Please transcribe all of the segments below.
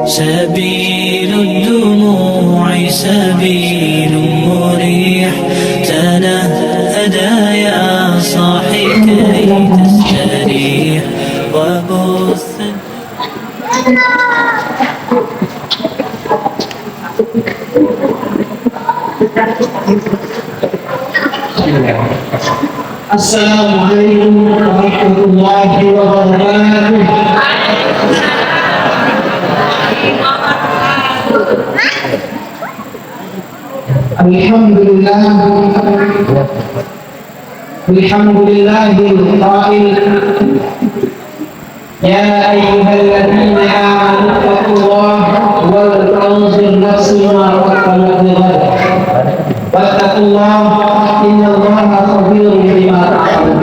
سبيل الدموع سبيل مريح تنهدى يا صاحي كي تستريح وبث السلام عليكم ورحمة الله وبركاته. الحمد لله القائل يا أيها الذين آمنوا اتقوا الله ولتنظر نفس ما قدمت لغد واتقوا الله إن الله خبير بما تعملون.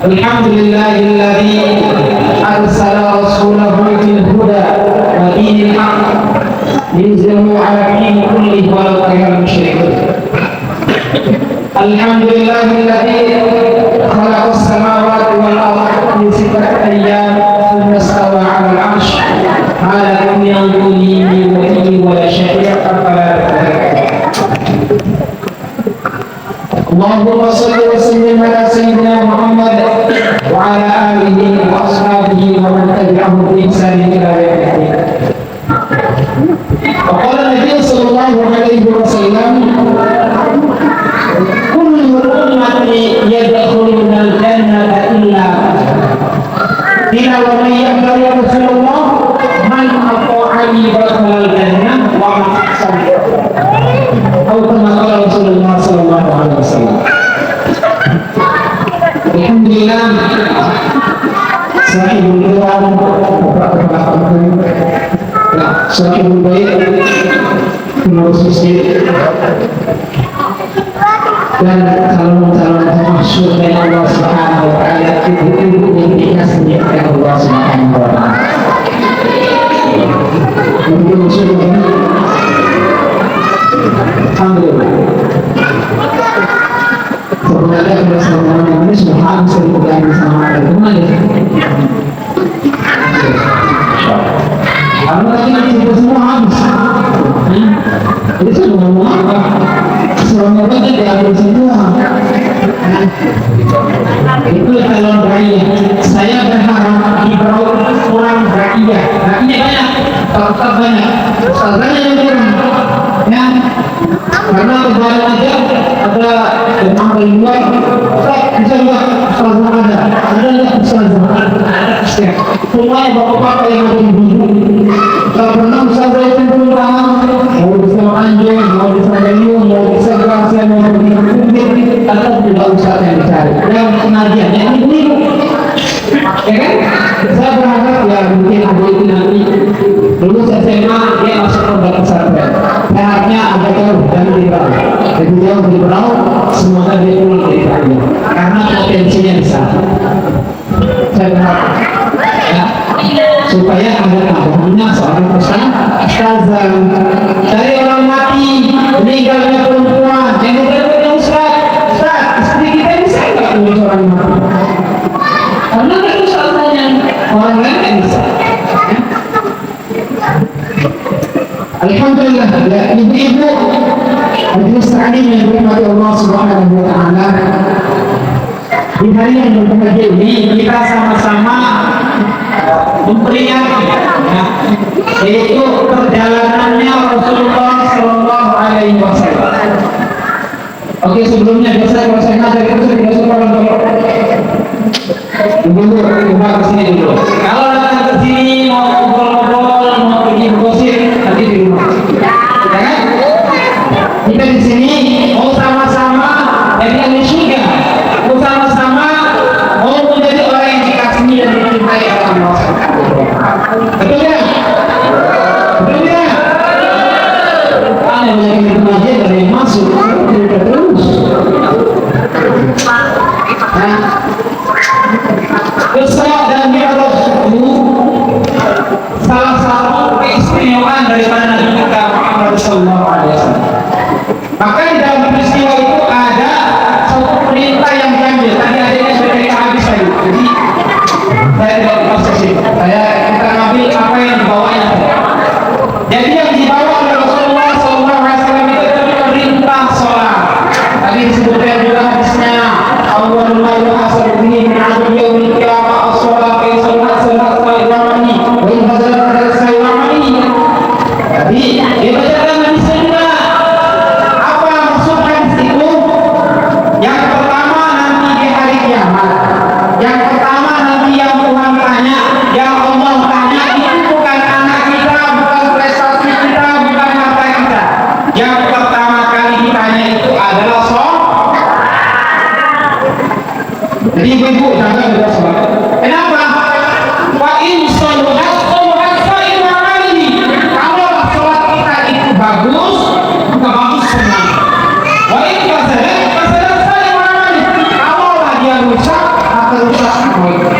الحمد لله الذي أرسل رسوله بالهدى ودين الحق ليظهره على الدين كله ولو كره المشركون. الحمد لله الذي خلق السماوات والأرض في 6 أيام ثم استوى على العرش ما لكم من دونه ولي ولا شفيع أفلا تتذكرون. اللهم صل وسلم على سيدنا محمد وعلى آله وأصحابه ومن تبعهم بإحسان إلى يوم الدين. وقال النبي صلى الله عليه وسلم كل أمتي يدخلون الجنة إلا قيل ومن يأبى يا رسول الله من أطاعني دخل الجنة ومن عصاني أو كما قال رسول الله صلى الله عليه وسلم. Alhamdulillah sahibul kiram sahibul baik pengurus masjid dan calon-calon masyhur dari Allah Subhanahu wa taala, ibu-ibu yang dikasihi oleh Allah Subhanahu wa taala. Alhamdulillah. Sebenarnya bersama ini sudah habis berpegang sama teman ya. Kalau lagi kita semua habis. Jadi saya ngomong apa? Selama kita diambil semua. Itu calon raya. Saya berharap di bawah orang raya. Raya banyak, tetap banyak. Ustaznya yang kurang. Ya. Karena kemarin aja ada yang luar, bisa juga ustazah ada yang ustazah ya. Semuanya bapak-bapak yang ada di sini. Kalau pernah ustazah itu belum paham, mau bisa anjing, mau bisa gayung, mau bisa berasa, mau bisa atau tidak ustazah yang dicari. Yang pengajian, yang ini, ya kan? Saya berharap ya mungkin ada itu nanti lulus SMA dia masuk ke pesantren. Seharusnya ada jauh dan liberal. Jadi jauh liberal, semuanya dia pulang dari Italia karena potensinya besar. Saya berharap ya, supaya ada tambahannya seorang ustazah dari orang mati meninggalnya perempuan yang berkata Ustaz, istri kita bisa nggak punya seorang mati? Karena kan ustazahnya orang lain kan bisa. Alhamdulillah ya ibu-ibu majelis taklim yang dirahmati Allah Subhanahu wa taala. Di hari yang berbahagia ini kita sama-sama memperingati ya, yaitu perjalanannya Rasulullah sallallahu alaihi wasallam. Oke, sebelumnya biasa kalau saya ngajar itu sudah suka dulu. Dulu coba ke sini dulu. Kalau datang ke sini mau ngobrol-ngobrol, mau pergi gosip nanti di rumah. Ya kan? Kita di sini mau sama-sama jadi ahli surga. Mau sama-sama mau menjadi orang yang dikasihi dan dicintai oleh Allah Subhanahu wa taala. Betul ya? Betul ya? Ada yang mengaji dari masuk tidak terus. Isra dan Mi'raj itu salah satu keistimewaan daripada Nabi kita Muhammad sallallahu alaihi wasallam. Maka di dalam peristiwa itu ada satu perintah yang diambil. Tadi adanya sudah kita habis tadi. Jadi saya tidak proses itu. Kita ambil apa dibacakan hadisnya juga. Apa maksud hadis itu? Yang pertama nanti di hari kiamat. Yang pertama nanti yang Tuhan tanya, yang Allah tanya itu bukan anak kita, bukan prestasi kita, bukan harta kita. Yang pertama kali ditanya itu adalah jadi ibu-ibu jangan juga sholat. Kenapa? Wa in sholuhat ini. Kalau sholat kita itu bagus, maka bagus semua. Wa in fasadat ini. Kalau dia rusak, maka rusak semua.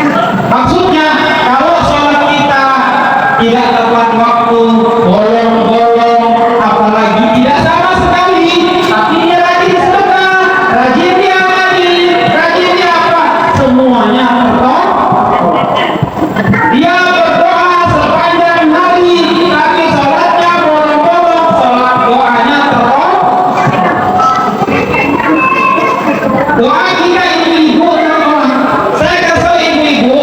Maksudnya kalau sholat kita tidak tepat waktu, bolong-bolong, apalagi tidak sama sekali, tapi dia rajin sedekah, rajin dia rajin dia apa? Semuanya dia berdoa sepanjang hari, tapi sholatnya bolong-bolong, sholat doanya terus. Doa kita ibu-ibu, saya kasih ibu-ibu,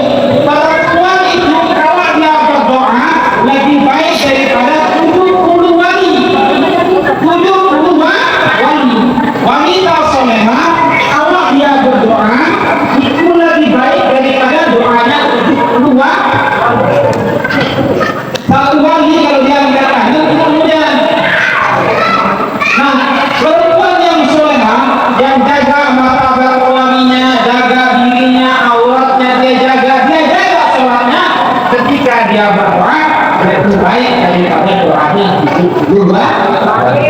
perempuan itu kalau dia berdoa lebih baik daripada 70 wali. 70 wali. Wanita solehah kalau dia berdoa itu lebih baik daripada doanya 70 wali. Satu wali kalau dia mengatakan kemudian. Nah, perempuan yang solehah yang jaga martabat suaminya, jaga dirinya, auratnya dia jaga sholatnya, ketika dia berdoa lebih baik daripada doanya 70 wali.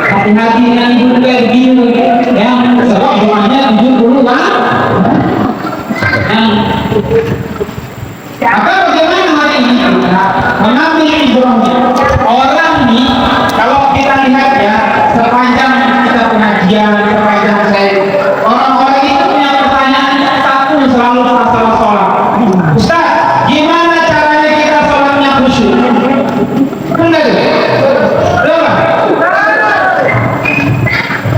Hati-hati dengan ibu kayak begini yang sebab doanya 70 wali. Maka bagaimana hari ini kita mengambil ibrahnya? Orang nih, kalau kita lihat ya, sepanjang kita pengajian, sepanjang saya, orang-orang itu punya pertanyaan satu selalu masalah sholat. Ustaz, gimana caranya kita sholatnya khusyuk? Benar?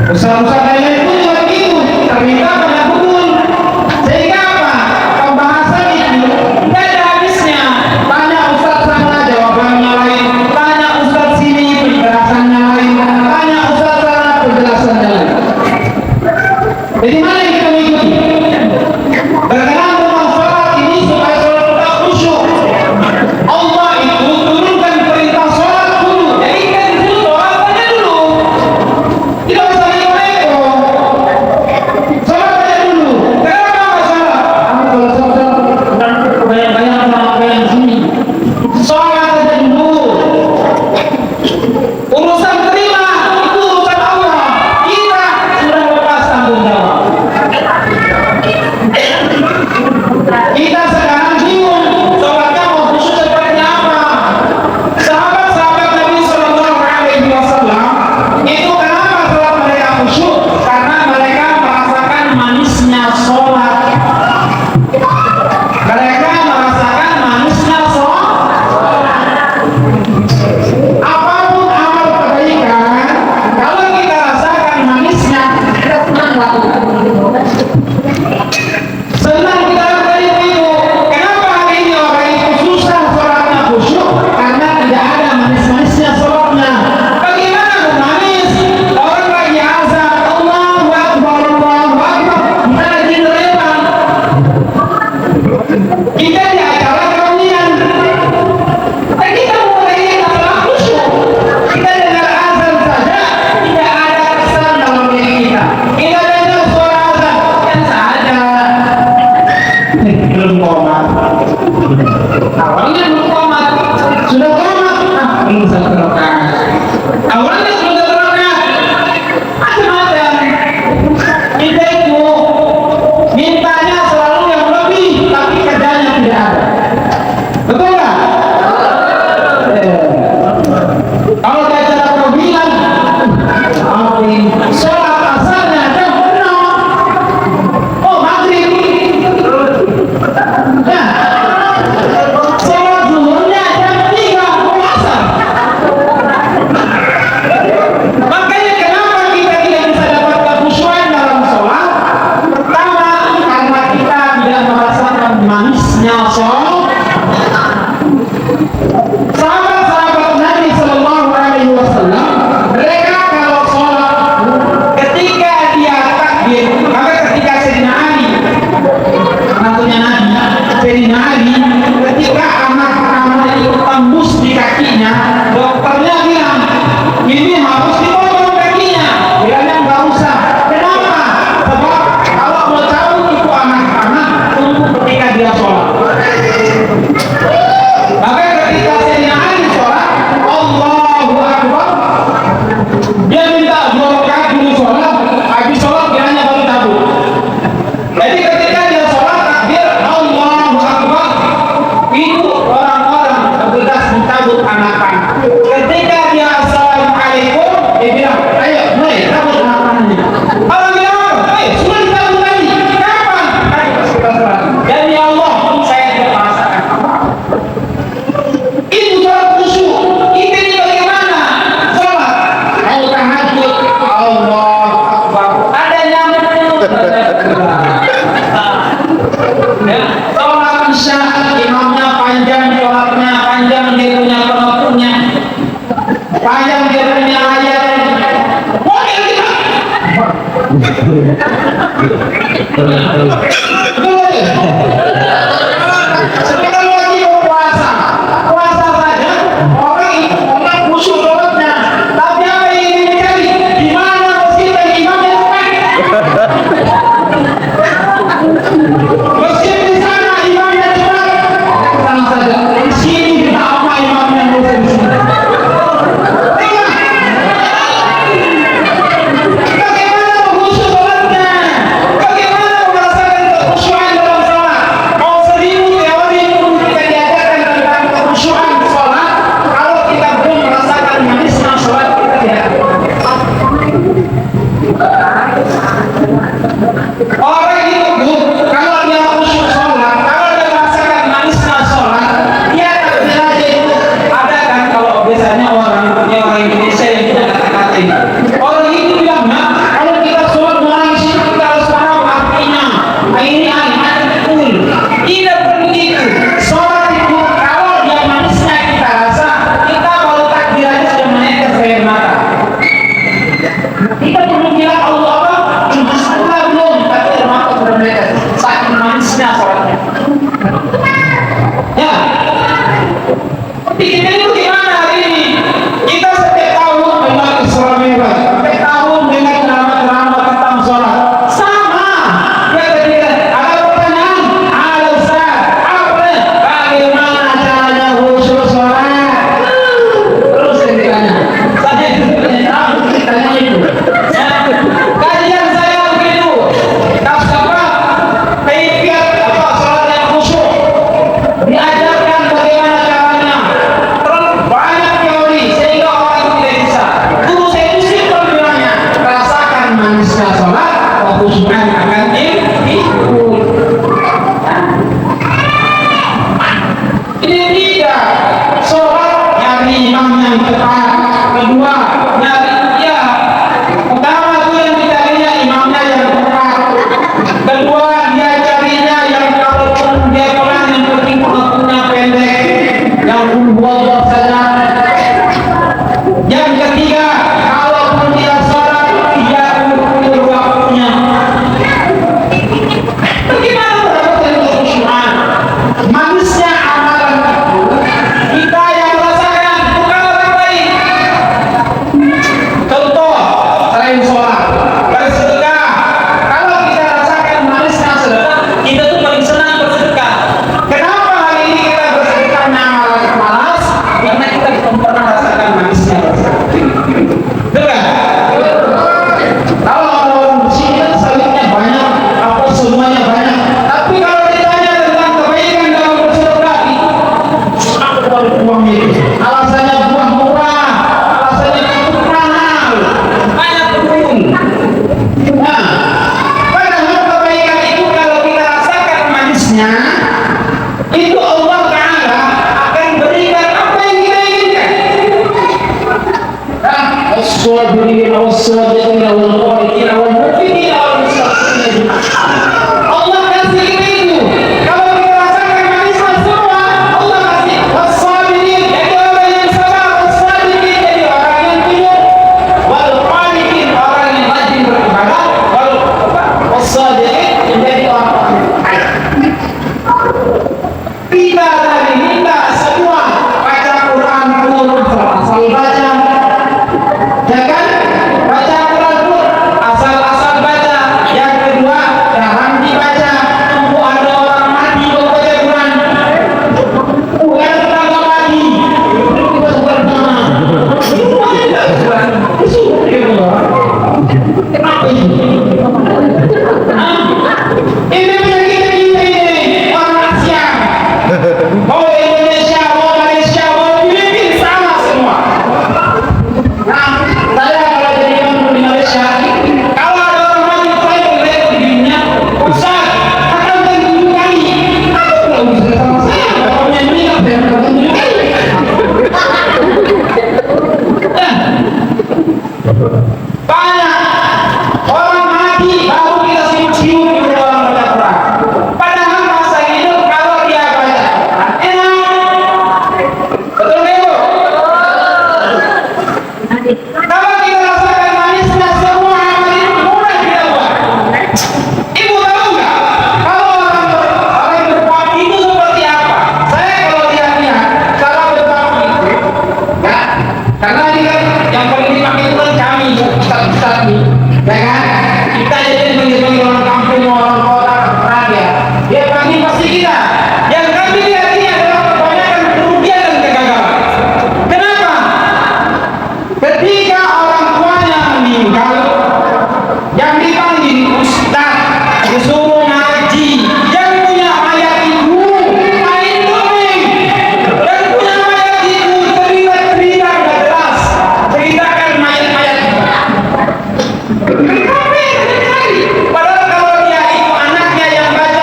Ustaz-ustaz kalian itu juga begitu, terminta pada betul. Sehingga apa? Pembahasan itu tidak ada habisnya. Tanya Ustaz sana, jawabannya lain. Tanya Ustaz sini, penjelasannya lain. Tanya Ustaz sana, penjelasannya lain. Jadi mana yang kita mengikuti? Berkenaan dengan sholat ini supaya sholat kita khusyuk. Allah itu turunkan perintah sholat dulu. Jadi kita dulu sholat saja dulu. Tidak usah sholat aja dulu. Kenapa nggak sholat? Kamu kalau sholat bayang-bayang sama bayang sini. Sholat aja dulu. Urusan terima itu urusan Allah. Kita sudah lepas tanggung jawab. Kita sekarang bingung sholatnya mau khusyuk seperti apa. Sahabat-sahabat Nabi Sallallahu Alaihi Wasallam itu kenapa sholat mereka khusyuk? Karena mereka merasakan manisnya sholat. Mereka merasakan manisnya sholat. Apapun amal kebaikan, kalau kita rasakan manisnya, kita senang lakukan. Senang kita lakukan itu. Kenapa hari ini orang itu susah sholatnya khusyuk? Karena tidak ada manis-manisnya sholatnya. Bagaimana manis? Orang lagi azan, Allahu Akbar, Allahu Akbar, kita lagi nerima. Kita di acara kawinan. Kita mulai masalah khusyuk. Kita dengar azan saja, tidak ada kesan dalam diri kita. Kita dengar suara azan, yang saja. Belum komat. Awalnya belum komat, sudah komat. Belum satu rakaat. Awalnya sudah rakaat. Macam-macam. Kita itu mintanya selalu yang lebih, tapi kerjanya tidak ada. Betul nggak? Kalau dia cara kau bilang, sholat asalnya jam 6. Oh maghrib. Nah, sholat zuhurnya jam 3. Oh asar. Makanya kenapa kita tidak bisa dapat kekhusyuan dalam sholat? Pertama, karena kita tidak merasakan manisnya sholat. Sahabat-sahabat Nabi Sallallahu Alaihi Wasallam, mereka kalau sholat ketika dia takbir, maka ketika Sayyidina Ali, anaknya Nabi, Sayyidina Ali, ketika anak pertamanya itu tembus di kakinya, dokternya bilang ini harus dipotong kakinya. Bilangnya nggak usah. Kenapa? Sebab kalau mau cabut itu anak-anak tunggu ketika dia sholat. Maka ketika Sayyidina Ali sholat, Allahu Akbar, dia minta 2 rakaat dulu sholat, habis sholat dia hanya baru cabut. Jadi ketika dia sholat takbir Allahu Akbar, itu orang-orang bergegas mencabut anak-anak. Ketika dia assalamualaikum, dia bilang, ayo mulai cabut anak-anaknya. Orang bilang, sudah dicabut tadi. Kapan? Ayo kita sholat. Dan ya Allah, saya tidak merasakan apa-apa. Itu sholat khusyuk. Kita ini bagaimana? Sholat. Mau tahajud, Allah Akbar. Ada yang sholat isya, imamnya panjang, sholatnya panjang, dia punya penutupnya panjang, dia punya ayat. Boleh kita? Boleh. Sekarang lagi mau puasa, puasa saja orang khusyuk sholatnya, tapi apa yang ingin dicari? Di mana masjid dan imamnya tepat? Masjid di sana imamnya cepat, tenang saja. Di sini apa imamnya bosan di sini? Bagaimana khusyuk sholatnya? Bagaimana merasakan kekhusyuan dalam sholat? Mau 1000 teori pun kita diajarkan tentang kekhusyuan sholat, kalau kita belum merasakan manisnya sholat kita tidak. Orang itu kalau dia khusyuk sholat, kalau dia merasakan manisnya sholat, dia tak aja itu. Ada kan kalau biasanya orang Indonesia yang punya kata-kata ini, orang itu bilang, nah kalau kita sholat menangis itu kita harus paham artinya. Ini ayat betul. Tidak begitu. Sholat itu kalau dia manisnya kita rasa, kita baru takbir aja sudah menetes air mata. Kita perlu bilang Allah apa? Bismillah belum, tapi air mata sudah menetes. Saking manisnya sholatnya. Ya. Kita itu gimana hari ini? Kita setiap tahun memang Islam hebat. Setiap tahun dengan ceramah-ceramah tentang sholat. Sama. Ya ketika ada pertanyaan, ada Ustaz, apa? Bagaimana caranya khusyuk sholat? Terus ketikanya. Saya itu tanya itu. Ya. Kajian saya begitu. Apa? Kaifiat apa sholat yang khusyuk? Diajarkan bagaimana caranya. Terus banyak teori sehingga orang itu tidak bisa. Guru saya itu simpel bilangnya, rasakan manisnya sholat, kekhusyukan akan ikut. Ini tiga, sholat nyari imam yang tepat. Kedua, nyari dia. Pertama itu yang dicarinya imamnya yang tepat. Kedua, dia carinya yang kalaupun dia pelan yang penting waktunya pendek, yang Allah saja. Yang ketiga, kalaupun dia sholat dia ukur waktunya. Bagaimana mendapatkan kekhusyuan? Manisnya amalan itu kita yang rasakan, bukan orang lain. Contoh, selain sholat, bersedekah. Kalau kita rasakan manisnya sedekah, kita tuh paling senang bersedekah. Kenapa hari ini kita bersedekahnya malas? Karena kita belum pernah rasakan manisnya bersedekah. Betul? Kalau orang di sini kan salibnya banyak, apa semuanya banyak. Tapi kalau ditanya tentang kebaikan dalam bersedekah, itu apa dari uangnya itu? Alasannya buah murah, alasannya itu mahal, banyak betul. Nah, padahal kebaikan itu kalau kita rasakan manisnya, itu Allah Ta'ala akan berikan apa yang kita inginkan. As-sabirin was-sabiqin wal-qanitin wal-mu'minin wal-mustaqsimin. Allah kasih kita itu. Kalau kita rasakan manisnya semua, Allah kasih was-sabirin, yang Kita tadi minta semua baca Quran pun asal baca, ya kan? Baca Quran pun asal-asal baca. Yang kedua, jangan dibaca tunggu ada orang mati baru baca Quran. Bukan tetangga mati, itu bersama. Itu aja Quran. Kenapa ini? Ini penyakit kita ini orang Asia. Mau Indonesia, mau Malaysia, mau Filipina sama semua. Nah, saya kalau jadi imam di Malaysia, kalau ada orang mati saya boleh begininya, Ustaz, akan tujuh kali. Aku tidak bisa sama saya, pokoknya ini apa yang akan tujuh kali. Banyak orang mati baru kita cium di dalam baca Quran. Padahal masa hidup kalau dia baca Quran enak. Betul nggak Ibu? Kalau kita rasakan manisnya semua amal itu mudah kita buat. Ibu tahu nggak? Kalau orang berpapi itu seperti apa? Saya kalau lihat cara berpapi itu, ya, karena ini kan yang paling dipakai itu kan kami ustaz-ustaz nih, ya kan? Kita jadi sebagai orang kampung, orang kota, rakyat. Dia panggil pasti kita. Yang kami lihat ini adalah kebanyakan kerugian dan kegagalan. Kenapa? Ketika orang tuanya meninggal, yang dipanggil ustaz, disuruh ngaji, yang punya ayat ibu main dongeng, yang punya ayat ibu cerita-cerita nggak jelas, ceritakan mayat-mayat. Padahal kalau dia itu anaknya yang baca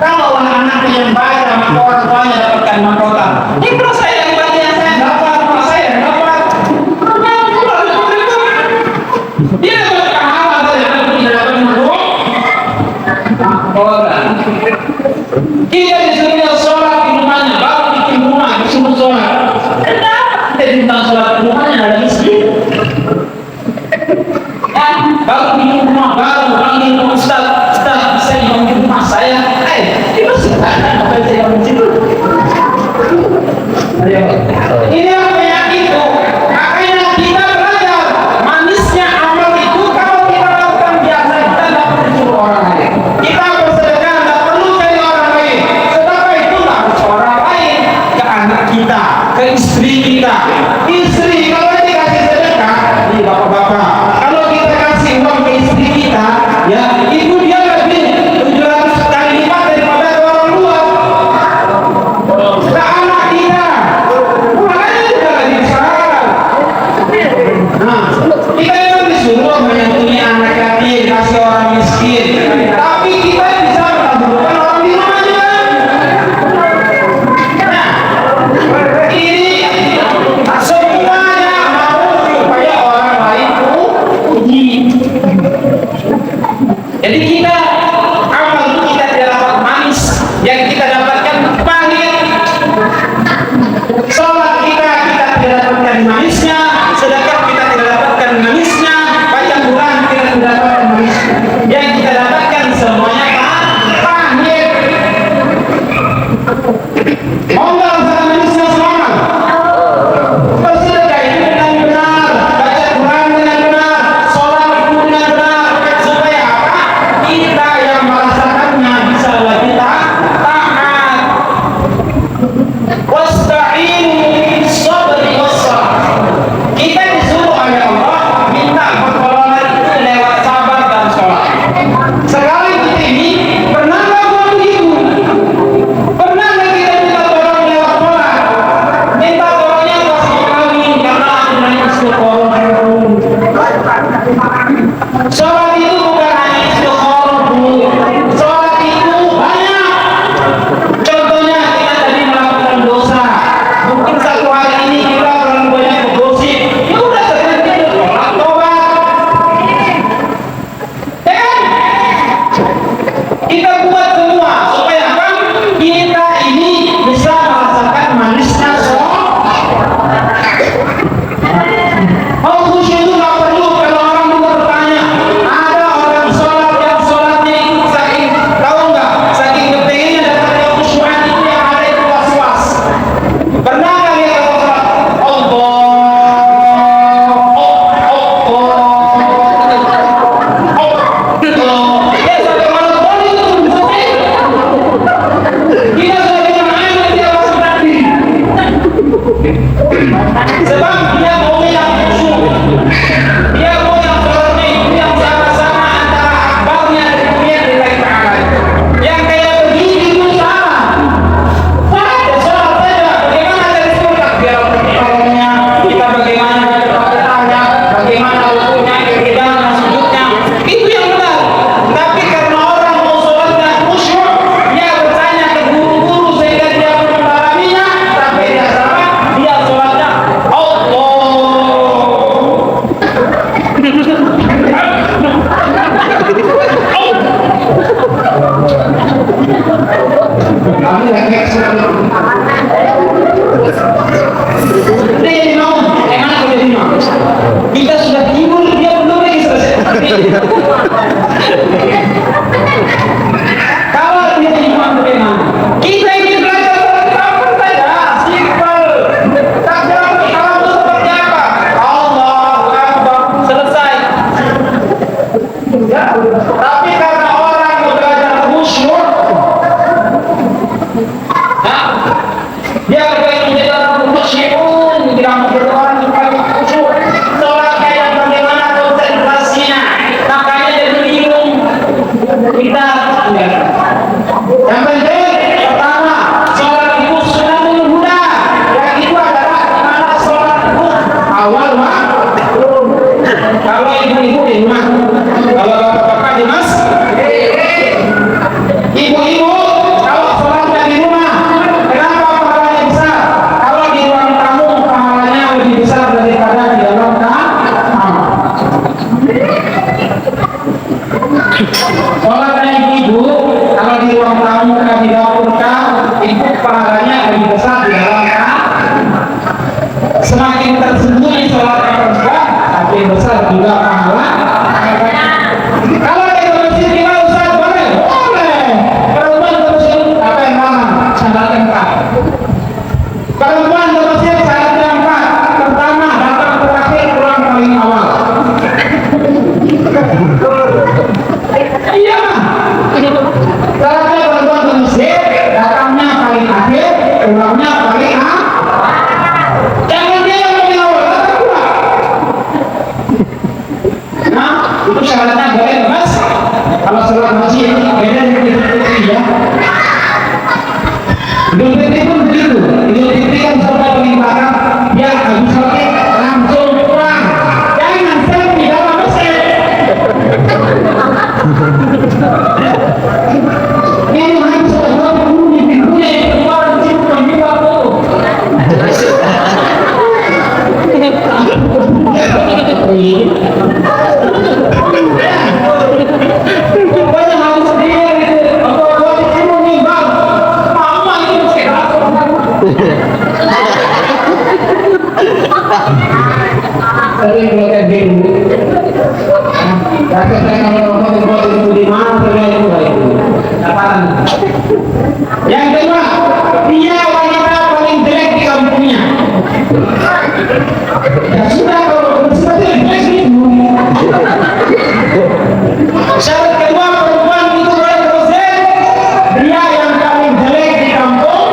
kalau anaknya yang baca maka orang tuanya dapatkan mahkota. Ini kalau saya yang baca saya dapat, kalau saya yang dapat. Dia dapat pahala saja, tidak dapat mahkota. Kita disuruh sholat di rumahnya, baru bikin rumah, disuruh sholat. Kita tentang sholat di rumahnya ada miskin. Baru bikin rumah, baru panggil ustaz, bisa dibangun rumah saya. Itu sebenarnya apa yang saya bangun situ? Ini apa yang itu? Makanya kita belajar manisnya amal itu kalau kita lakukan biasa kita tidak perlu suruh orang lain. Kita bersedekah tidak perlu cari orang lain. Sedekah itu harus orang lain ke anak kita, ke istri kita. Istri kalau dikasih sedekah, ini bapak-bapak. Kalau kita kasih uang ke istri kita, ya itu dia lebih 700 kali lipat daripada orang luar. Ke anak kita, makanya juga lagi besar. Nah, kita yang disuruh menyantuni anak yatim, kasih orang miskin. Tapi kita bisa melakukan orang di rumahnya. Nah, ini semuanya mau supaya orang lain puji. Jadi kita amal itu kita tidak dapat manis, yang kita dapatkan pahit. Sholat kita tidak dapatkan manisnya, sedekah kita tidak dapatkan manisnya, baca Quran kita tidak dapatkan manisnya. Yang kita dapatkan semuanya pahit. Mau nggak rasakan manisnya semua? Bersedekah itu dengan benar, baca Quran dengan benar, sholat itu dengan benar, supaya apa? Kita yang merasakannya bisa lebih taat. Wasta'inu bis-sabri was-salah. Kita disuruh oleh Allah minta pertolongan itu lewat sabar dan sholat. Sekali kita ini pernah nggak buat begitu? Pernah nggak kita minta tolong lewat sholat? Minta tolongnya pas mau kawin karena aku nangis istiqoroh. Sholat itu bukan hanya istiqoroh, sholat itu banyak. Contohnya kita tadi melakukan dosa, mungkin satu hari ini kita terlalu banyak bergosip, ya udah sekarang kita sholat tobat, ya kan? kita tinggalkan. Yang penting pertama, sholat itu sunnatul huda. Yang itu adalah mana sholat itu awal waktu. Kalau ibu-ibu di rumah, kalau bapak-bapak di masjid, ibu-ibu kalau sholatnya di rumah, kenapa pahalanya besar? Kalau di ruang tamu pahalanya lebih besar daripada di dalam kamar. Sholatnya ibu, kalau di ruang tamu di dapur itu pahalanya lebih besar di dalam kamar. Semakin tersembunyi sholat perempuan, semakin besar juga pahala. Kalau di masjid kita Ustaz boleh, boleh. Perempuan di masjid apa yang mana? Syarat yang empat. Perempuan di masjid syarat yang empat. Pertama, datang terakhir, pulang paling awal. Iya. Syaratnya perempuan di masjid, datangnya paling akhir, pulangnya paling awal. Jangan dia yang paling awal, datang pulang. Nah, itu syaratnya boleh mas. Kalau sholat masjid beda dengan Idul Fitri ya. Idul Fitri pun begitu. Idul Fitri kan sholat paling belakang, dia habis sholat langsung pulang. Jangan stay di dalam masjid. Ini hanya sholat dulu di pintunya yang keluar di situ juga tuh. Pokoknya harus sendiri gitu. Apa-apa di sini nih bang, mama ini sehat. Sering ngeliat dulu. Tapi saya kalau buat itu di mana saya itu itu. Apaan? Yang kedua, dia wanita paling jelek di kampungnya. Ya sudah kalau seperti itu. Syarat kedua, perempuan itu boleh berdosen. Dia yang paling jelek di kampung.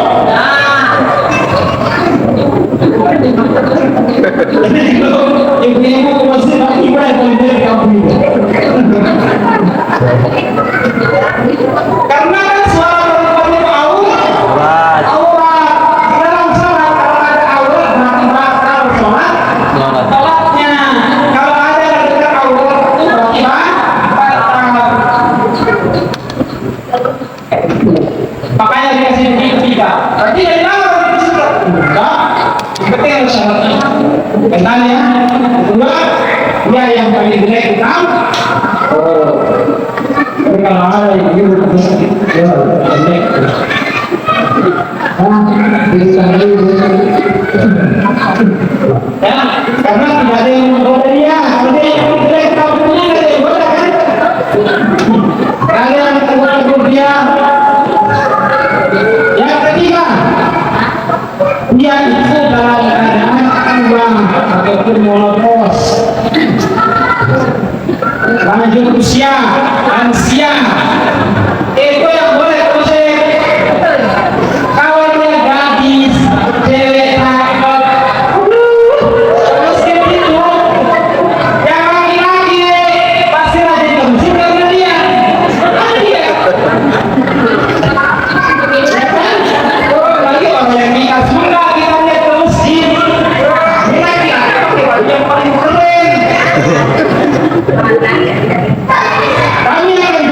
Ibu-ibu masih ibu yang paling jelek di kampung itu. Karena kan suara perempuan itu aurat. Dalam sholat kalau ada aurat berarti batal sholat. Sholatnya kalau ada dekat aurat itu berarti batal. Makanya dikasih begitu tiga. Berarti dari mana orang itu sudah enggak? Seperti yang syaratnya. Kenal ya. Kedua, dia yang paling jelek di kampung. Tapi kalau ada yang begitu ya jelek. Bisa ya, karena tidak ada yang menggoda dia. Kalau dia yang jelek kampungnya tidak ada yang menggoda kan? Kalian tegur dia. Yang ketiga, dia itu dalam keadaan kurang ataupun molopos, lanjut usia, lansia, itu yang boleh terusik. Kalau dia gadis, cewek cakep, terus gitu, yang laki-laki pasti rajin terusik karena dia. Lagi orang yang nikah suka kita lihat terus di yang paling keren. Kami akan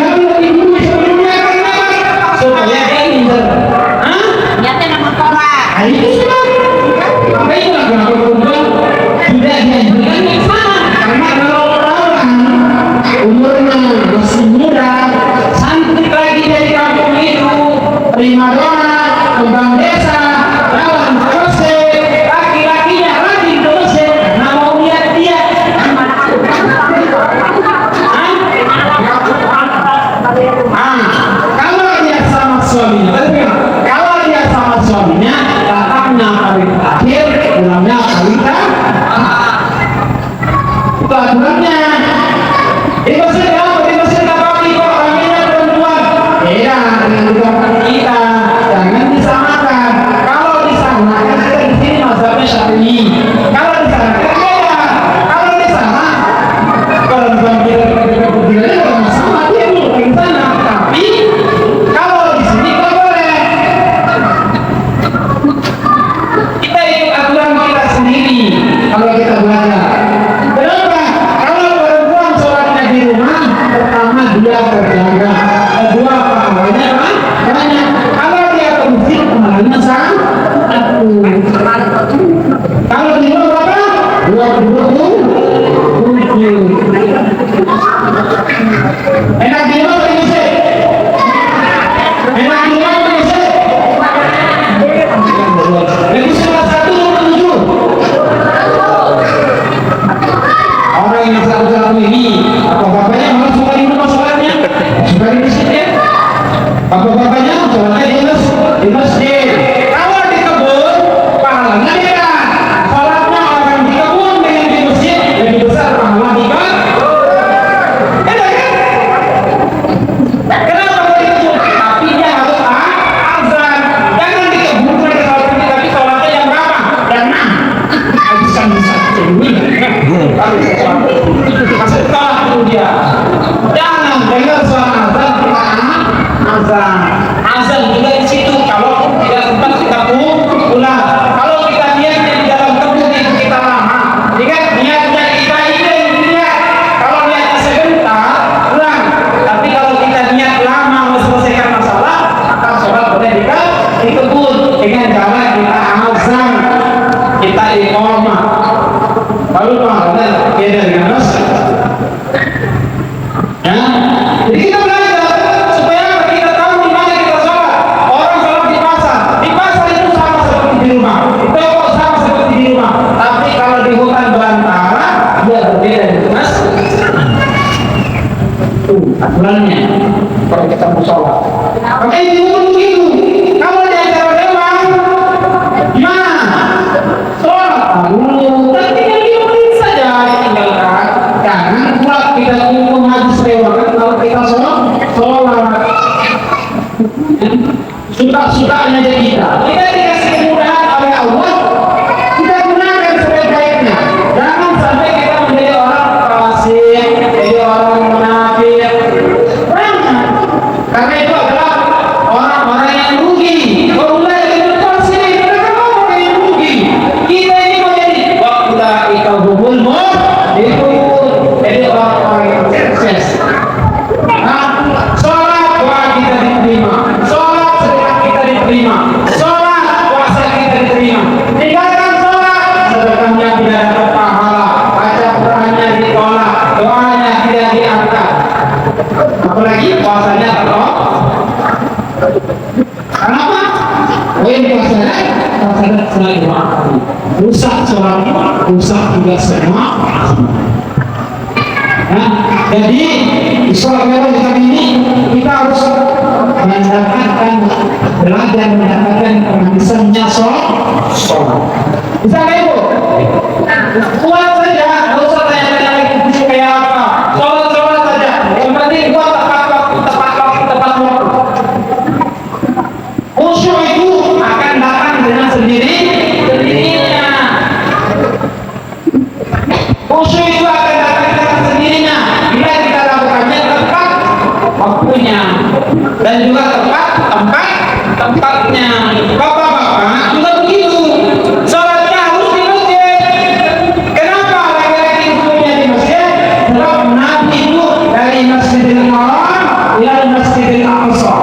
olahraga. Kedua, pahalanya banyak. Kalau dia ke masjid, pahalanya satu. Kalau di rumah berapa? 27. Enak di rumah atau di masjid? Enak di rumah atau di masjid? Jadi salah satu 27. Orang yang satu-satu ini, bapak-bapaknya malah suka di rumah sholatnya, suka di masjid ya. Bapak-bapaknya sholatnya di masjid. Kalau di kebun, pahalanya beda. Sholatnya orang di kebun dengan di masjid lebih besar pahala di kebun. Beda kan? Kenapa kalau di kebun? Tapi dia harus azan. Jangan di kebun mereka sholat ini, tapi sholatnya yang berapa? Jam 6. Habiskan satu ini. Setelah itu dia jangan dengar suara azan kita azan juga di situ. Kalau tidak sempat kita pulang. Kalau kita niat di dalam kebun itu kita lama. Ingat niatnya kita ini niat. Kalau niatnya sebentar pulang. Tapi kalau kita niat lama menyelesaikan masalah, maka sholat boleh di kebun dengan cara kita azan, kita iqamah. Lalu pahalanya beda dengan masjid. Ya, jadi kita belajar supaya kita tahu di mana kita sholat. Orang sholat di pasar itu sama seperti di rumah. Di toko sama seperti di rumah. Tapi kalau di hutan belantara dia berbeda dengan masjid. Aturannya kalau kita mau sholat. Makanya di hutan begitu. Kalau di acara dewan, gimana? Sholat dulu. Jangan pula kita ingin hadis lewat kalau kita sholat suka-sukanya aja kita dikasih kemudahan oleh Allah, kita gunakan sebaik-baiknya. Jangan sampai kita menjadi orang fasik, jadi orang munafik. Karena itu adalah orang-orang yang rugi. Mulai dari fasik mereka orang yang rugi. Kita ini menjadi waktu kita hubul itu. Jadi orang-orang yang sukses. Sholat doa kita diterima, sholat sedekah kita diterima, sholat puasa kita diterima. Tinggalkan sholat, sedekahnya tidak dapat pahala, baca Qurannya ditolak, doanya tidak diangkat. Apalagi puasanya tertolak. Kenapa? Puasanya selalu rusak sholatnya, rusak juga semua. Nah, jadi sholat kita ini kita harus mendapatkan belajar mendapatkan penghabisannya sholat. Bisa nggak ibu? Kuat saja, nggak usah tanya-tanya lagi fungsi kayak apa. Sholat saja. Yang penting kuat tepat waktu. Khusyuk itu akan datang dengan sendirinya. Khusyuk itu akan datang dengan sendirinya bila kita lakukannya tepat waktunya dan juga tepat tempatnya. Bapak-bapak juga begitu. Sholatnya harus di masjid. Kenapa laki-laki hukumnya di masjid? Sebab Nabi itu dari Masjidil Haram ila Masjidil Aqsa.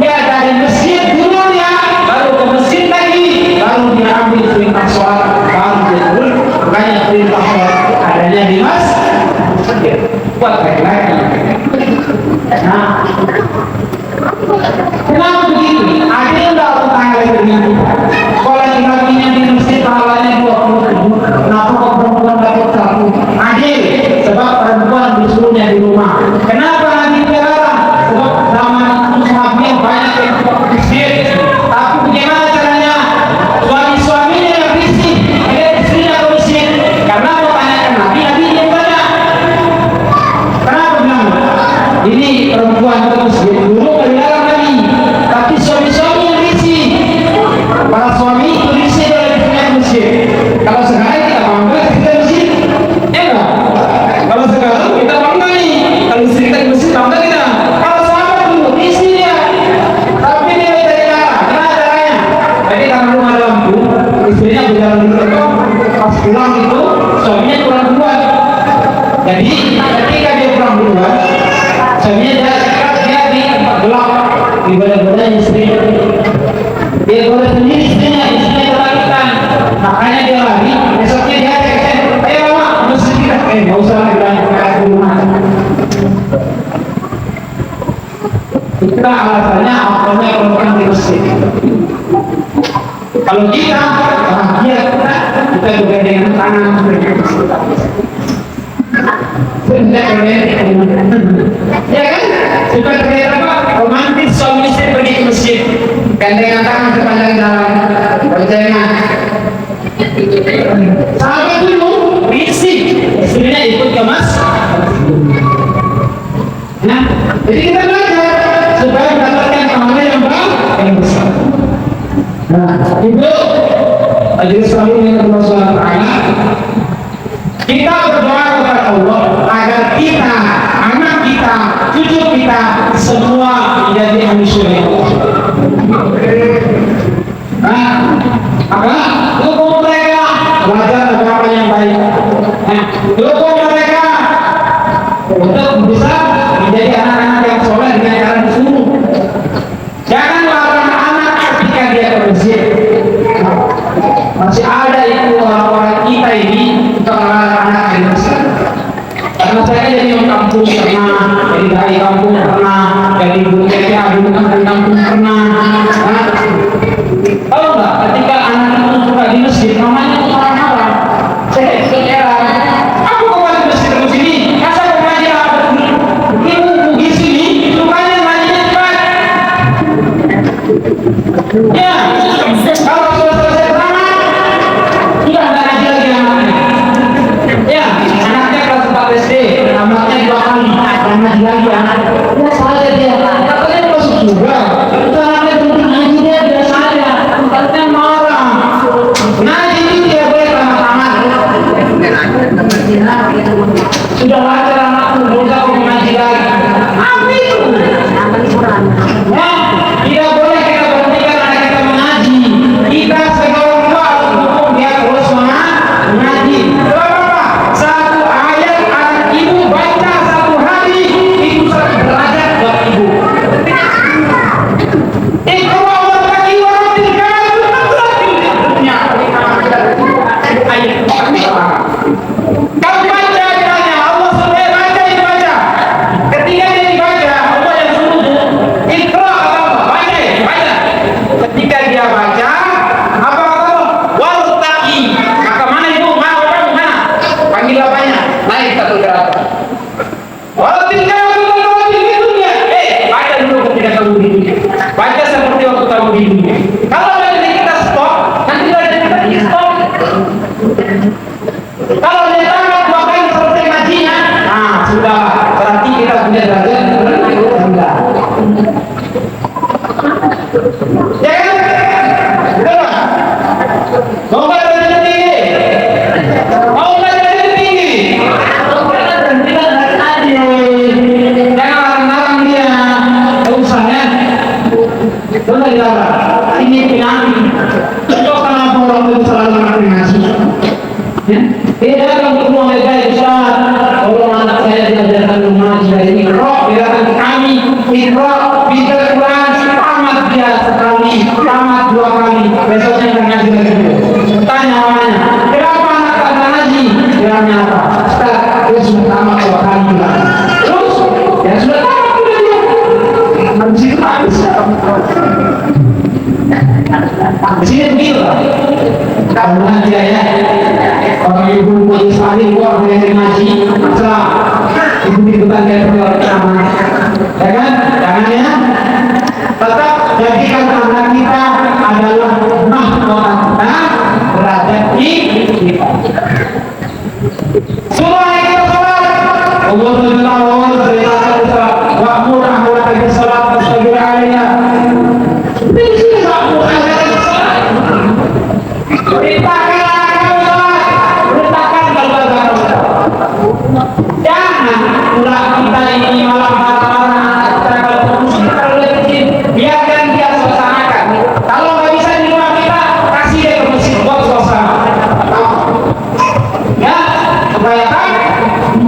Dia dari masjid dulunya, baru ke masjid lagi, baru dia ambil perintah sholat, baru dia turun. Makanya perintah sholat adanya di masjid. Buat laki-laki. Nah, kenapa begitu? Adil enggak tetangga dengan kita? Kalau laki-lakinya di masjid pahalanya 20.000, kenapa kok perempuan dapat 1? Adil, sebab perempuan disuruhnya di rumah. Kenapa nanti dilarang? Sebab zaman itu sahabatnya banyak yang ke masjid. Tapi bagaimana caranya? Suami-suaminya yang berisik, istrinya ke masjid. Karena mau tanyakan Nabi yang banyak. Kenapa bilang? Ini perempuan ke masjid dulu dilarang lagi, tapi suami-suami yang berisik. Para suami itu berisik oleh istrinya ke masjid. Kita alasannya awalnya kalau di masjid. Kalau kita bahagia kita juga dengan tangan ya kan? Kita terlihat apa? Romantis suami istri pergi ke masjid gandengan tangan sepanjang jalan. Bagaimana? Sahabat dulu risih istrinya ikut ke masjid. Nah, jadi kita belajar supaya mendapatkan pahala yang besar. Nah, itu majelis kami yang Allah SWT, kita berdoa kepada Allah agar kita, anak kita, cucu kita semua menjadi manusia yang nah, maka dukung mereka belajar agama yang baik. Nah, dukung mereka untuk bisa menjadi anak-anak yang soleh dengan cara disuruh. Jangan larang anak ketika dia ke masjid. Masih ada itu orang-orang kita ini untuk melarang anak di masjid. Karena saya jadi orang kampung pernah, jadi dari kampung pernah, jadi guru TK dulu dari kampung pernah. Tahu nggak? Ketika anak itu suka di masjid, namanya itu marah-marah. Saya ikut heran. Aku kembali ke masjid terus ini. Masa mau ngaji apa? Ibu pergi sini, sukanya ngajinya cepat. Ya, kalau sudah selesai ceramah, sudah nggak ngaji lagi anaknya. Ya, anaknya kelas 4 SD, anaknya 2 kali, dan ngaji lagi anaknya. Ya saja dia, katanya masuk juga. Itu anaknya berhenti ngaji dia biasa aja, katanya marah. Ngaji itu dia boleh tamat-tamat. Sudah wajar anakku, bisa aku ngaji lagi. Apa itu? Ya, tidak boleh kita berhentikan anak kita mengaji. Kita sebagai orang tua harus dukung dia terus mengaji. Kenapa? Satu ayat anak ibu baca satu hari itu satu derajat buat ibu. Iqra wartaqi warattil kama dunia. Ayat kamu baca kiranya Allah suruh baca itu baca. Ketika dia dibaca Allah yang suruh Iqra baca. Ketika dia baca apa kata Allah? Wartaqi. Maka mana ibu? Mana? Panggil apanya? Naik satu derajat. Warattil kama dunia. Baca dulu ketika kamu di dunia. Baca seperti waktu kamu di dunia. Kalau dari kita stop, nanti dari kita stop. Kalau dia tamat 2 kali selesai ngajinya, nah sudah berarti kita punya derajat rendah. Ya kan? Betul. Mau nggak derajat tinggi? Mau nggak derajat tinggi? Tidak ngaji. Jangan larang-larang dia. Tidak usah ya. Benar dilarang. Ini penyakit. Itu kenapa orang itu selalu ngaji? Tidak akan berbuang baik-baik Ustaz. Tolong anak saya diajarkan mengaji dari Iqra, biarkan kami Iqra bisa Quran tamat dia sekali, tamat 2 kali, besoknya akan ngaji lagi. Tanya namanya, kenapa anak tak ngaji? Bilangnya apa? Ustaz, dia sudah tamat 2 kali juga. Terus, ya sudah tamat juga dia. Habis itu habis. Di sini begitu lah. Kalau ngaji ya, orang ibu punya sekali orang yang ngaji, masalah ibu-ibutan kayak pertama, ya kan? Jangan ya. Tetap jadikan anak kita adalah mahkota kita, derajat kita. Semua yang kita sholat, Allah SWT beritahu wa'mur ahlaka bis-shalat wastabir 'alaiha. Ini sih wa'mur ahlaka bis-shalat. Perintahkan jangan ulah kita ini malah marah-marah kita kalau kecil biarkan dia suasanakan. Kalau nggak bisa di rumah kita kasih dia ke masjid buat suasana ya supaya kan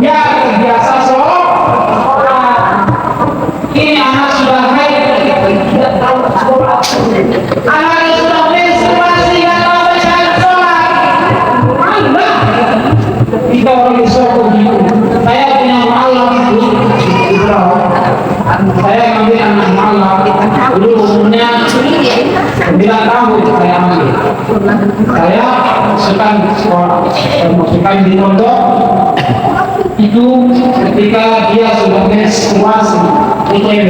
dia terbiasa sholat. Ini anak sudah baik tidak tahu sholat, anaknya sudah menstruasi nggak tahu baca sholat. Allah kita orang Islam begitu. Saya punya malam itu, saya ambil anak tahun saya ambil. Saya masukkan sekolah, masukkan di pondok itu ketika dia sudah menstruasi ITB.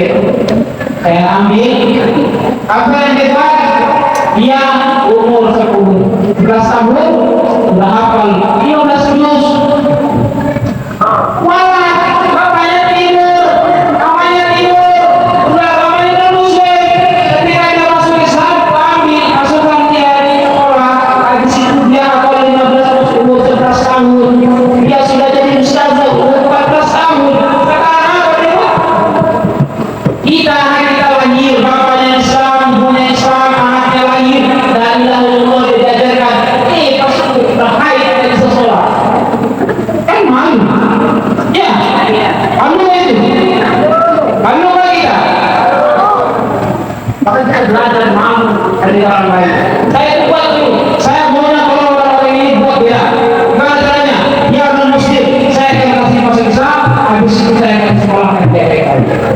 Saya ambil, apa yang hebat, dia umur 11 tahun sudah hafal 15 juz. Wah, bapaknya tidur, mamanya tidur, udah bapaknya muslim. Ketika dia masuk Islam, ambil masukkan dia di sekolah. Di situ dia hafal 15 juz, umur 11 tahun. Dia sudah jadi ustazah umur 14 tahun. Sekarang apa dia? Kita lahir, bapaknya Islam, ibunya Islam, anaknya lahir, dan Allah diajarkan, pasti terkait dari sekolah. Kan malu, ya, malu itu, malu nggak kita? Makanya saya belajar malu dari orang lain. Saya buat dulu, saya maunya kalau orang ini buat dia, gimana caranya? Dia non muslim, saya akan kasih masuk Islam, habis itu saya akan sekolah MTK.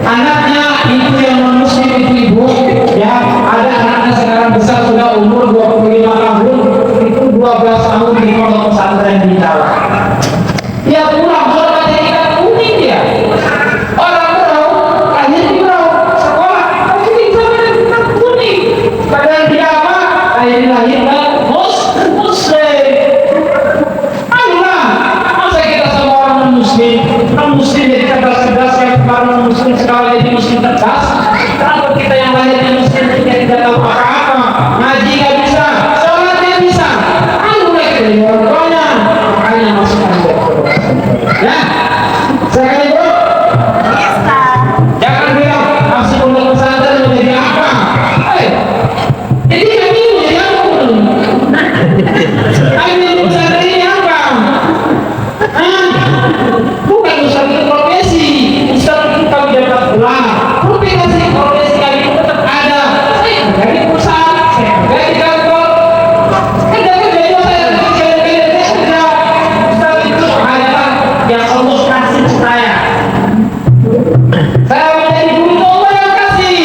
Anaknya itu yang non muslim itu ibu, ya, ada anaknya sekarang besar sudah umur 25 tahun, itu 12 tahun di pondok pesantren di Jawa. Dia pulang sholat kita unik dia. Orang Berau, lahir di Berau, sekolah, tapi di sana unik. Padahal dia apa? Lahir muslim. Allah, masa kita sama orang non muslim jadi cerdas yang non muslim sekali jadi muslim cerdas. Kenapa kita yang lahirnya muslim tidak tahu apa-apa? Ngaji nggak bisa, sholat nggak bisa. Allah dari orang tuanya, makanya masukkan dia. Ya, saya kali bro. Jangan bilang masuk pondok pesantren menjadi apa? Jadi kami menjadi apa? Kami pesantren ini apa? Bukan usaha profesi, usaha kami dapat gelar. Profesi kami tetap ada. Saya dari perusahaan, saya dari kantor. Yang Allah kasih saya. Saya menjadi guru Allah yang kasih.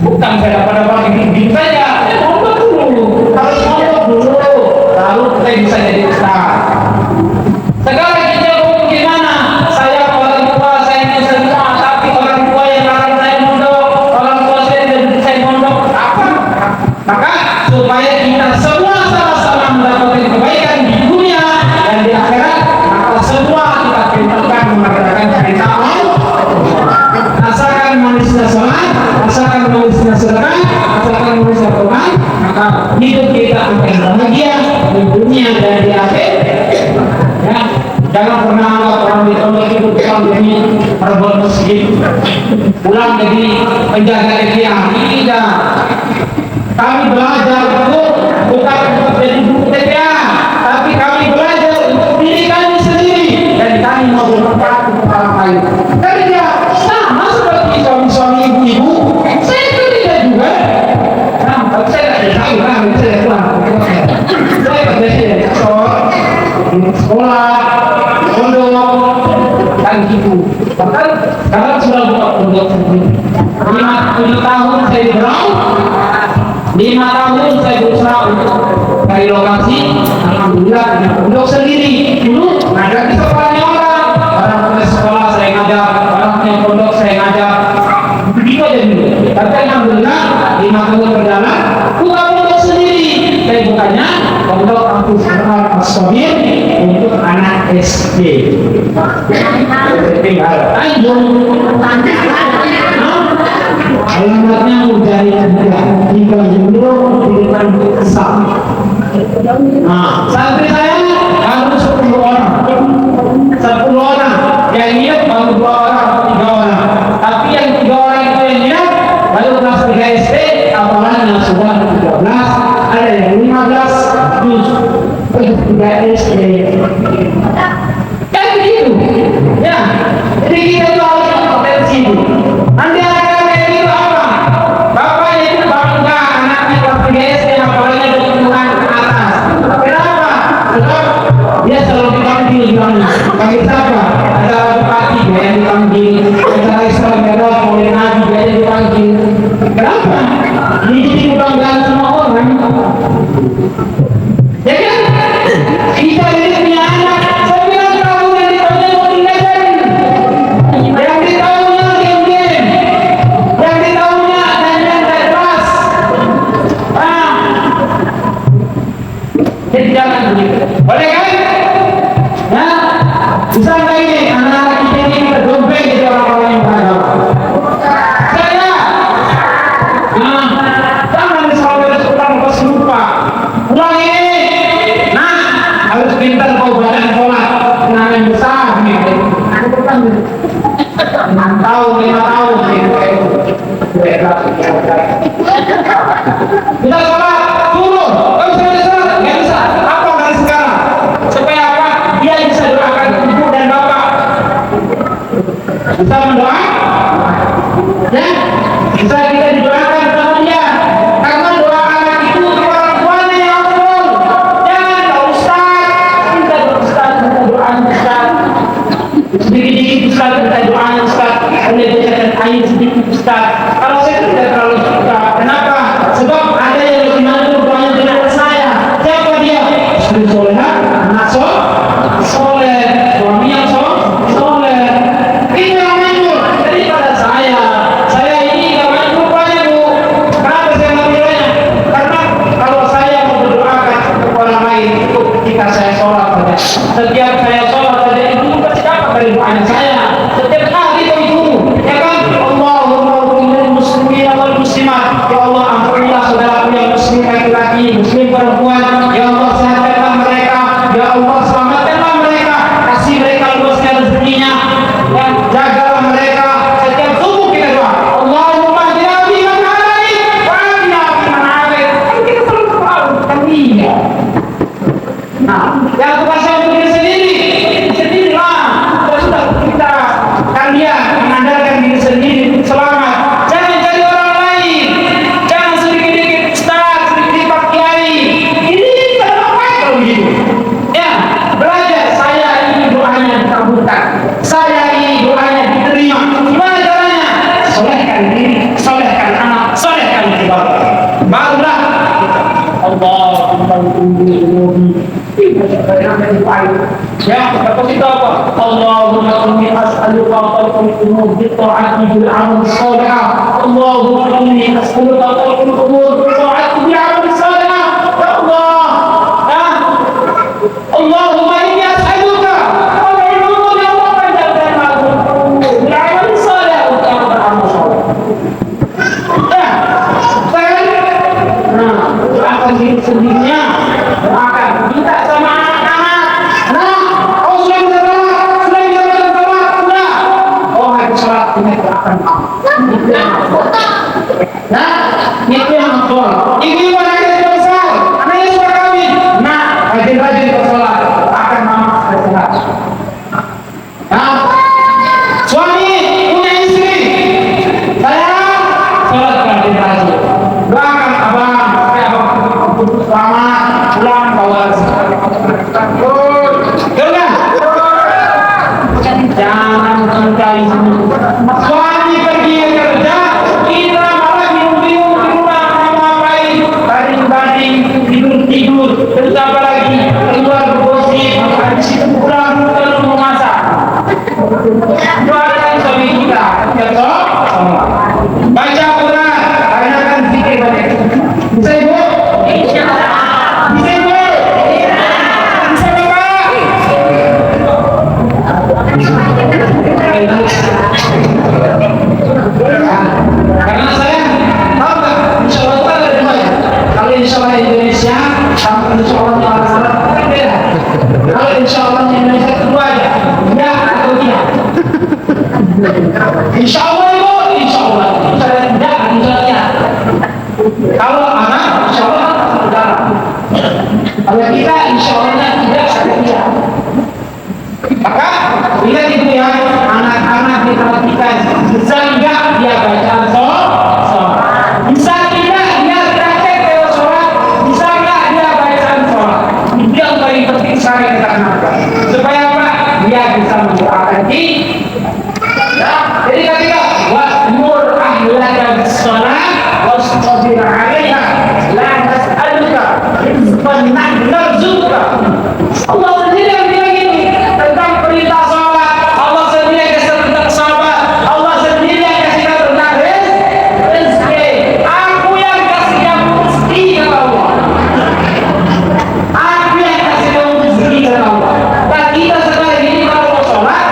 Bukan saya dapat bimbing saja. Mondok dulu, harus mondok dulu, lalu saya bisa jadi ustaz. Sekarang kita mau gimana? Saya orang tua saya bisa semua, tapi orang tua yang larang saya mondok, orang tua saya tidak saya mondok. Apa? Maka supaya kita semua sama-sama mendapatkan kebaikan di dunia dan di akhirat, maka semua kita perintahkan mengadakan perintah Allah. Asalkan manusia sholat, asalkan manusia sedekah, asalkan manusia Quran, maka hidup kita akan bahagia di dunia dan di akhirat. Ya, jangan pernah anggap orang di pondok itu pulang jadi perebut masjid, pulang jadi penjaga ikhtiar. Tidak. Kami belajar itu bukan untuk jadi guru TPA, tapi kami belajar untuk diri kami sendiri dan kami mau bermanfaat untuk orang lain. Karena dia sama seperti suami-suami ibu-ibu, saya itu tidak juga. Nah, kalau saya tidak tahu, saya pulang. Saya bekerja di sekolah, pondok, dan gitu. Bahkan sekarang sudah buka pondok sendiri. 5 tahun saya di Berau, 5 tahun saya berusaha untuk cari lokasi. Alhamdulillah punya pondok sendiri. Dulu ngajar di sekolahnya orang punya sekolah saya ngajar, orang punya pondok saya ngajar. Begitu aja dulu. Tapi alhamdulillah 5 tahun berjalan, buka pondok sendiri. Saya bukanya pondok kampus Al-Sobir untuk anak SD. Tinggal Tanjung. Alamatnya Mujari Kedua di Tanjung di depan Kesal. Nah, santri saya baru 10 orang. 10 orang yang niat baru 2 orang atau 3 orang. Tapi yang 3 orang itu yang niat baru kelas 3 SD, apalagi sudah 13, ada yang 15 juz 3 SD. Kan begitu. Ya. Jadi kita itu harus berpotensi. Nanti akan kayak gitu apa? Bapaknya itu bangga anaknya kelas 3 SD, apalagi ada kebutuhan ke atas. Kenapa? Sebab dia selalu dipanggil panggil siapa? Ada bupati dia yang dipanggil, ada Islam, ada oleh Nabi dia yang dipanggil. Kenapa? Ini jadi kebanggaan semua orang. Ya kan? Kita ini punya anak 9 tahun yang ditanya mau tinggalkan. Yang ditahunya game-game. Yang ditahunya dandan tak keras. Jadi jangan begitu. Boleh kan? Ya? Bisa nggak ini anak-anak kita ini berdompet jadi orang-orang yang beragama? Saya. Jangan misalnya seorang pas lupa. Ulang ini. Nah, harus pintar kau badan sholat. Kenapa yang besar nih? Aku kan 6 tahun, 5 tahun nih. Kita sholat turun. Kau bisa sholat? Nggak bisa. Apa dari sekarang? Supaya apa? Dia bisa doakan ibu dan bapak. Bisa mendoakan? Ya? Bisa kita didoakan sama dia. Karena doa anak itu untuk orang tuanya yang betul. Jangan ke ustaz. Kita ke ustaz, kita doakan ustaz. Sedikit-sedikit ustaz, kita doakan ustaz. Boleh bacakan ayat sedikit ustaz. Kalau saya tidak terlalu suka. Kenapa? Sebab ada yang lebih malu doanya dengan saya. Siapa dia? Istri solehah, anak soleh, suami yang soleh. Ini yang manjur daripada saya. Saya ini gak manjur banyak bu. Kenapa saya mengambilnya? Karena kalau saya mau berdoakan untuk orang lain itu ketika saya sholat saja. Setiap saya sholat saja itu pasti dapat dari doanya saya. Setiap hari itu, ya kan? Allahumma ummil muslimin wal muslimat. Ya Allah ampunilah saudaraku yang muslim laki-laki, muslim perempuan. Ya Allah sehatkanlah mereka. Ya Allah selamatkanlah mereka. Kasih mereka luasnya rezekinya. Ya, jagalah mereka. Setiap subuh kita doa. Allahumma hdina fi man hadait wa afina fi man afait. Kan kita selalu tahu kan ini. Nah, yang kuasa untuk diri sendirilah. Sudah kita kalian mengandalkan diri sendiri untuk selamat. Jangan cari orang lain. Jangan sedikit-sedikit ustaz, sedikit pak kiai. Ini kenapa kalau begitu? Ya, belajar. Saya ini doanya dikabulkan. Saya ini doanya diterima. Gimana caranya? Solehkan diri, solehkan anak, solehkan keluarga. Barulah Allahumma ya, kata kita apa? Allahumma inni as'aluka tawfiqal umur bi ta'ati bil amal salih. Allahumma inni as'aluka tawfiqal umur bi ta'ati bil amal salih. Ya Allah. Ya. Allahumma inni as'aluka tawfiqal umur ya Allah panjangkan aku bil amal salih untuk beramal saleh. Ya. Nah, doakan diri sendirinya. Doakan. Minta sama anak-anak. Nah, kau sudah bisa sholat, oh aku sholat ini doakan kamu. Nah, itu yang betul. Ibu anaknya sudah besar, anaknya sudah kawin. Nah, rajin-rajin kau sholat, doakan mama supaya sehat. Nah, suami punya istri, saya sholat rajin-rajin. Doakan abang supaya abang selamat pulang bawa jangan mencari suami pergi kerja, kita malah bingung-bingung di rumah ngapain, baring-baring, tidur-tidur, terus apa lagi keluar bergosip, habis itu pulang terus memasak. Doakan suami kita, ya toh? Baca Quran, tanyakan zikir banyak. Bisa ibu? Bisa ibu? Bisa bapak? Karena saya tahu kan, insya Allah itu ada dua ya. Kalau insya Allah Indonesia sama insya Allah orang Arab kan beda. Kalau insya Allah Indonesia itu dua aja, ya atau tidak. Insya Allah itu, insya Allah. Saya tidak, insya Allah ya. Kalau anak, insya Allah saudara. Kalau kita, insya Allah tidak, atau tidak. Maka lihat itu ya, anak-anak diperhatikan. Bisa enggak dia baca sholat? Bisa tidak dia praktek lewat sholat? Bisa enggak dia baca sholat? Itu yang paling penting sekali kita kenalkan. Supaya apa? Dia bisa mendoakan diri. Ya, jadi ketiga, wa'mur ahlaka bis-shalah wastabir benar juga. Allah sendiri yang bilang ini tentang perintah sholat. Allah sendiri yang kasih tentang sahabat. Allah sendiri yang kasih tentang rezeki. Aku yang kasih kamu rezeki kata Allah. Aku yang kasih kamu rezeki kata Allah. Dan kita sekarang ini kalau mau sholat,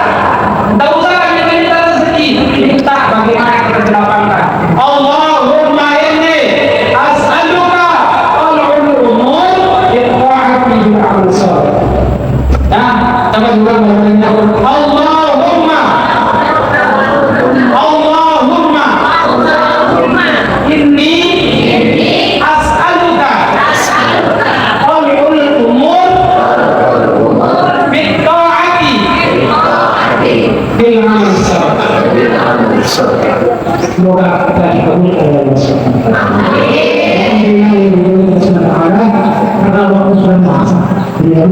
tak usah lagi minta rezeki. Minta bagaimana kita dilapangkan. Allahumma inni as'aluka al-umur bi-ta'ati bil-amal shalih. Nah, sama juga bacanya Allahumma inni as'aluka al-umur bi-ta'ati bil-amal shalih. Semoga kita dikabulkan oleh Allah Subhanahu wa taala. Karena Allah sudah maha. Saya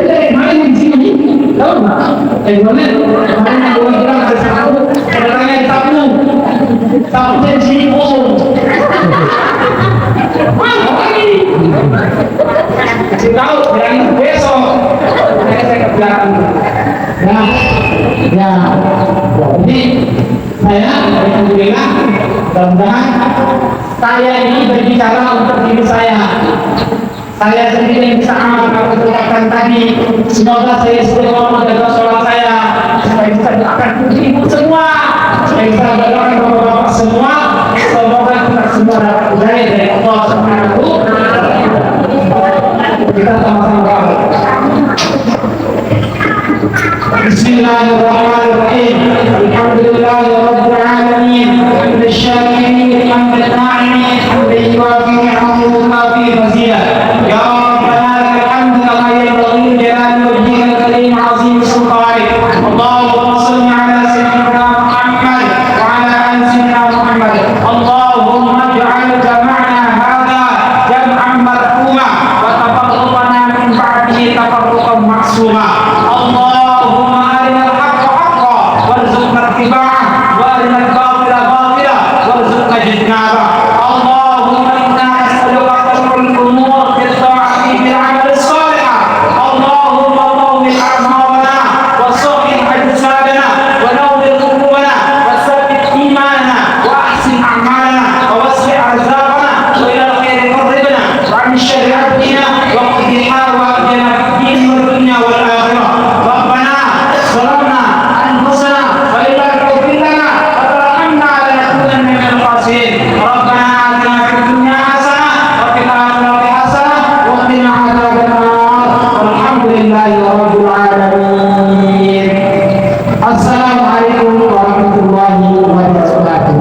tidak main di sini, tahu nggak? Kemarin boleh bilang ada satu kedatangan tamu di sini kosong. Mana lagi? Kasih tahu bilang besok. Saya ke belakang. Ya. Jadi saya alhamdulillah mudah-mudahan saya ini berbicara untuk diri saya sendiri yang bisa amal apa yang tadi. Semoga saya istiqomah menjaga sholat saya supaya bisa doakan ibu semua, supaya bisa doakan bapak-bapak semua. Semoga kita semua dapat hidayah dari Allah Subhanahu wa taala. Kita sama-sama berdoa. Bismillahirrahmanirrahim. Alhamdulillahirabbil alamin. Bisyakirin hamdan na'imin. Hamdan yuwafi ni'amahu wa yukafi mazidah. Ya Rabbana lakal hamdu kama yanbaghi li jalali wajhikal karim 'azim sultanik. Allahumma shalli 'ala sayyidina Muhammad wa 'ala ali sayyidina Muhammad. Allahumma ij'al jam'ana hadha jam'an marhuma wa tafarraqana min ba'dihi tafarruqan ma'suma. Assalamualaikum warahmatullahi wabarakatuh.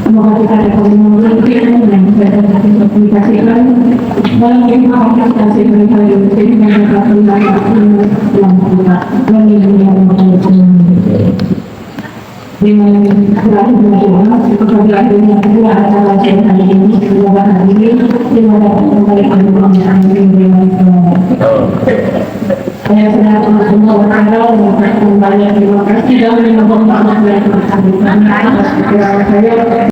Semoga kita dapat mengerti dan dapat aplikasikan dalam kehidupan kita sehari-hari sehingga dapat mendapatkan yang kita dengan terakhir berdoa kepada akhirnya kedua adalah hari ini semoga hari ini kita dapat memberikan pembelajaran yang saya sedang semua orang untuk membayar terima kasih dan memohon maaf dari teman-teman saya